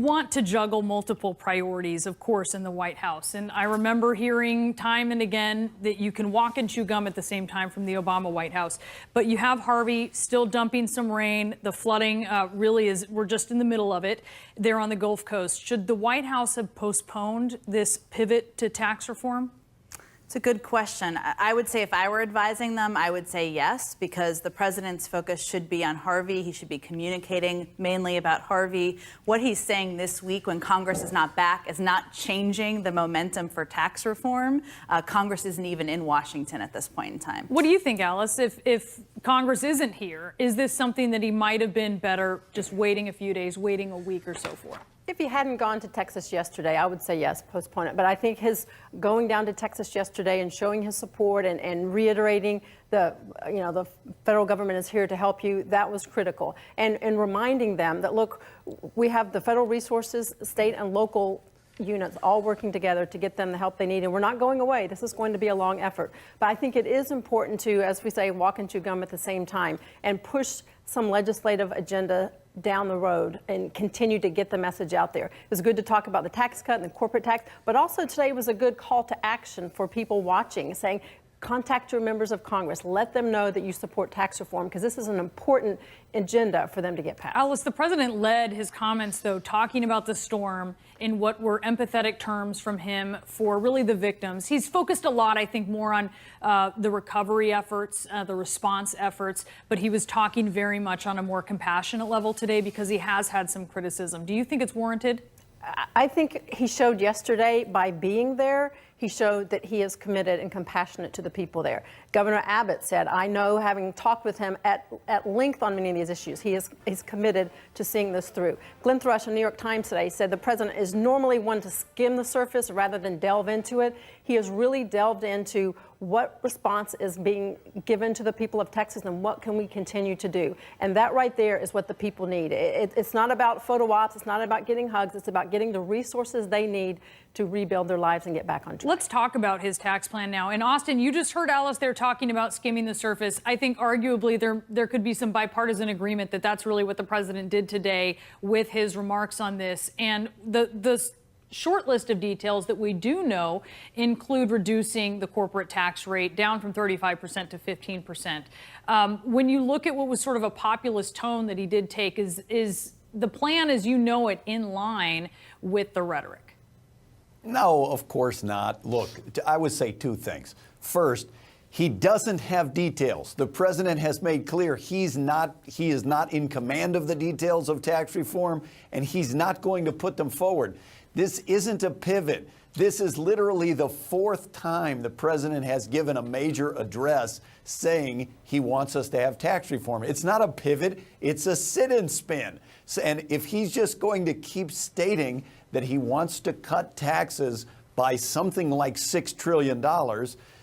want to juggle multiple priorities, of course, in the White House. And I remember hearing time and again that you can walk and chew gum at the same time from the Obama White House. But you have Harvey still dumping some rain. The flooding really is, we're just in the middle of it there on the Gulf Coast. Should the White House have postponed this pivot to tax reform? It's a good question. I would say if I were advising them, I would say yes, because the president's focus should be on Harvey. He should be communicating mainly about Harvey. What he's saying this week when Congress is not back is not changing the momentum for tax reform. Congress isn't even in Washington at this point in time. What do you think, Alice? If Congress isn't here, is this something that he might have been better just waiting a few days, waiting a week or so for? If he hadn't gone to Texas yesterday, I would say yes, postpone it. But I think his going down to Texas yesterday and showing his support and reiterating the federal government is here to help you, that was critical. And reminding them that, look, we have the federal resources, state and local units all working together to get them the help they need. And we're not going away. This is going to be a long effort. But I think it is important to, as we say, walk and chew gum at the same time and push some legislative agenda down the road and continue to get the message out there. It was good to talk about the tax cut and the corporate tax, but also today was a good call to action for people watching, saying, contact your members of Congress. Let them know that you support tax reform, because this is an important agenda for them to get passed. Alice, the president led his comments, though, talking about the storm in what were empathetic terms from him for really the victims. He's focused a lot, I think, more on the recovery efforts, the response efforts, but he was talking very much on a more compassionate level today because he has had some criticism. Do you think it's warranted? I think he showed yesterday by being there, he showed that he is committed and compassionate to the people there. Governor Abbott said, I know, having talked with him at length on many of these issues, he's committed to seeing this through. Glenn Thrush in New York Times today said the president is normally one to skim the surface rather than delve into it. He has really delved into what response is being given to the people of Texas and what can we continue to do. And that right there is what the people need. It's not about photo ops. It's not about getting hugs. It's about getting the resources they need to rebuild their lives and get back on track. Let's talk about his tax plan now. And Austin, you just heard Alice there talking about skimming the surface. I think arguably there could be some bipartisan agreement that that's really what the president did today with his remarks on this. And the short list of details that we do know include reducing the corporate tax rate down from 35% to 15%. When you look at what was sort of a populist tone that he did take, is the plan as you know it in line with the rhetoric? No, of course not. Look, I would say two things. First, he doesn't have details. The president has made clear he is not in command of the details of tax reform, and he's not going to put them forward. This isn't a pivot. This is literally the fourth time the president has given a major address saying he wants us to have tax reform. It's not a pivot. It's a sit-and spin. And if he's just going to keep stating that he wants to cut taxes by something like $6 trillion,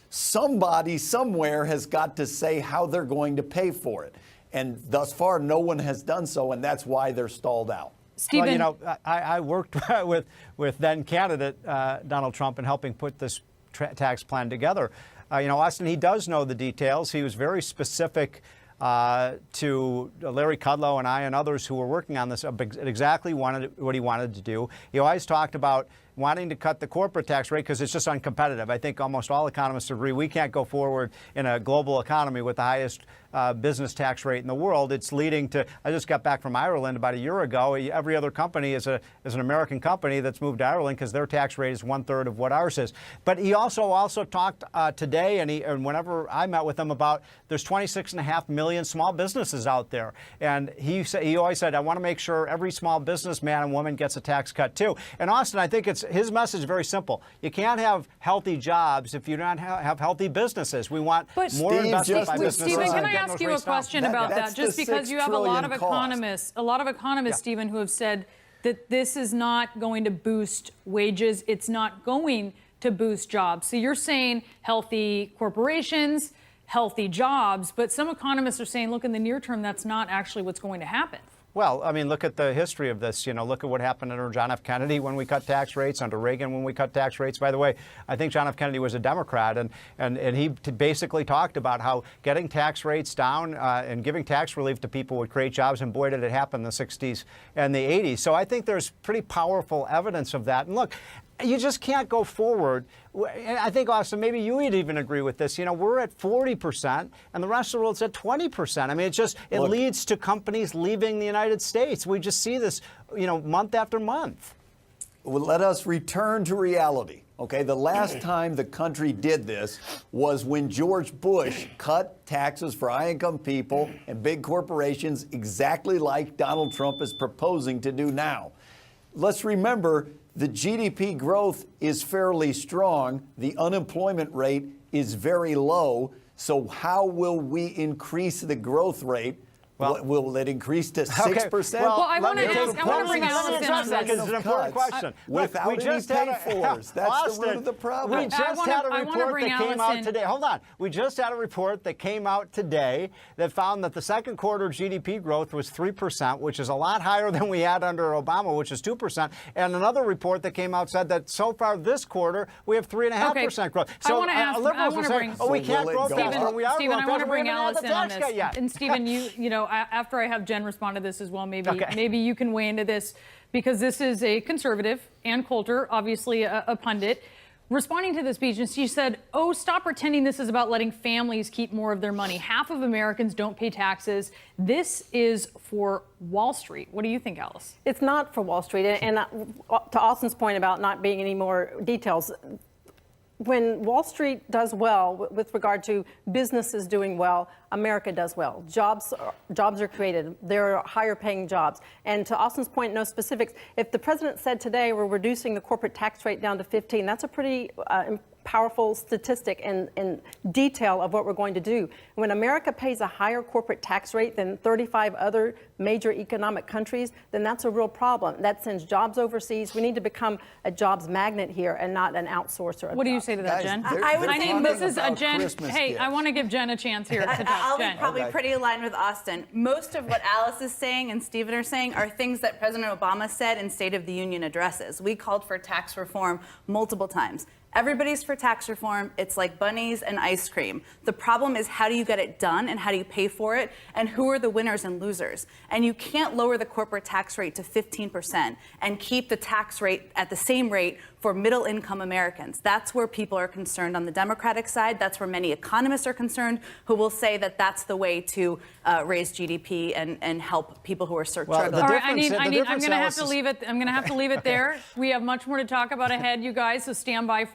somebody somewhere has got to say how they're going to pay for it. And thus far, no one has done so, and that's why they're stalled out. Stephen. Well, I worked with then candidate Donald Trump in helping put this tax plan together. Austin, he does know the details. He was very specific to Larry Kudlow and I and others who were working on this exactly what he wanted to do. He always talked about wanting to cut the corporate tax rate because it's just uncompetitive. I think almost all economists agree we can't go forward in a global economy with the highest business tax rate in the world. It's leading to, I just got back from Ireland about a year ago. Every other company is an American company that's moved to Ireland because their tax rate is 1/3 of what ours is. But he also talked today, and whenever I met with him, about there's 26.5 million small businesses out there. And he always said, I want to make sure every small business man and woman gets a tax cut too. And Austin, I think his message is very simple. You can't have healthy jobs if you don't have healthy businesses. We want more investment by businesses. Stephen, can I ask you a question about that? Just because you have a lot of economists, Stephen, who have said that this is not going to boost wages. It's not going to boost jobs. So you're saying healthy corporations, healthy jobs, but some economists are saying, look, in the near term, that's not actually what's going to happen. Well, I mean, look at the history of this. You know, look at what happened under John F. Kennedy when we cut tax rates, under Reagan when we cut tax rates. By the way, I think John F. Kennedy was a Democrat, and he basically talked about how getting tax rates down and giving tax relief to people would create jobs, and boy, did it happen in the 60s and the 80s. So I think there's pretty powerful evidence of that. And look, you just can't go forward. And I think, Austin, maybe you would even agree with this. You know, we're at 40%, and the rest of the world's at 20%. I mean, it leads to companies leaving the United States. We just see this, you know, month after month. Well, let us return to reality. Okay, the last time the country did this was when George Bush cut taxes for high-income people and big corporations, exactly like Donald Trump is proposing to do now. Let's remember, the GDP growth is fairly strong. The unemployment rate is very low. So how will we increase the growth rate? Well, will it increase to 6%? Well, I want to bring Alice in on this. It's an important question. Without any pay-fors. That's the root of the problem. We just had a report that came out today. Hold on. We just had a report that came out today that found that the second quarter GDP growth was 3%, which is a lot higher than we had under Obama, which is 2%. And another report that came out said that so far this quarter, we have 3.5% growth. So liberals are saying, oh, we can't grow faster. We are Stephen, I want to bring Alice Alice in on this. And Stephen, you know, after I have Jen respond to this as well, maybe you can weigh into this, because this is a conservative, Ann Coulter, obviously a pundit, responding to this speech, and she said, oh, stop pretending this is about letting families keep more of their money. Half of Americans don't pay taxes. This is for Wall Street. What do you think, Alice? It's not for Wall Street. And to Austin's point about not being any more details, when Wall Street does well with regard to businesses doing well, America does well. Jobs are created. There are higher paying jobs. And to Austin's point, no specifics. If the president said today we're reducing the corporate tax rate down to 15, that's a pretty powerful statistic and detail of what we're going to do. When America pays a higher corporate tax rate than 35 other major economic countries, then that's a real problem. That sends jobs overseas. We need to become a jobs magnet here and not an outsourcer. What do you say to that, Jen? I mean, this is a Jen. Christmas Hey, gifts. I want to give Jen a chance here to talk. I'll be Jen. probably pretty aligned with Austin. Most of what Alice is saying and Stephen are saying are things that President Obama said in State of the Union addresses. We called for tax reform multiple times. Everybody's for tax reform. It's like bunnies and ice cream. The problem is, how do you get it done and how do you pay for it, and who are the winners and losers? And you can't lower the corporate tax rate to 15% and keep the tax rate at the same rate for middle income Americans. That's where people are concerned on the Democratic side. That's where many economists are concerned, who will say that that's the way to raise GDP and help people who are struggling. All right, I'm going to have to leave it. I'm going to have to leave it there. We have much more to talk about ahead, you guys, so stand by for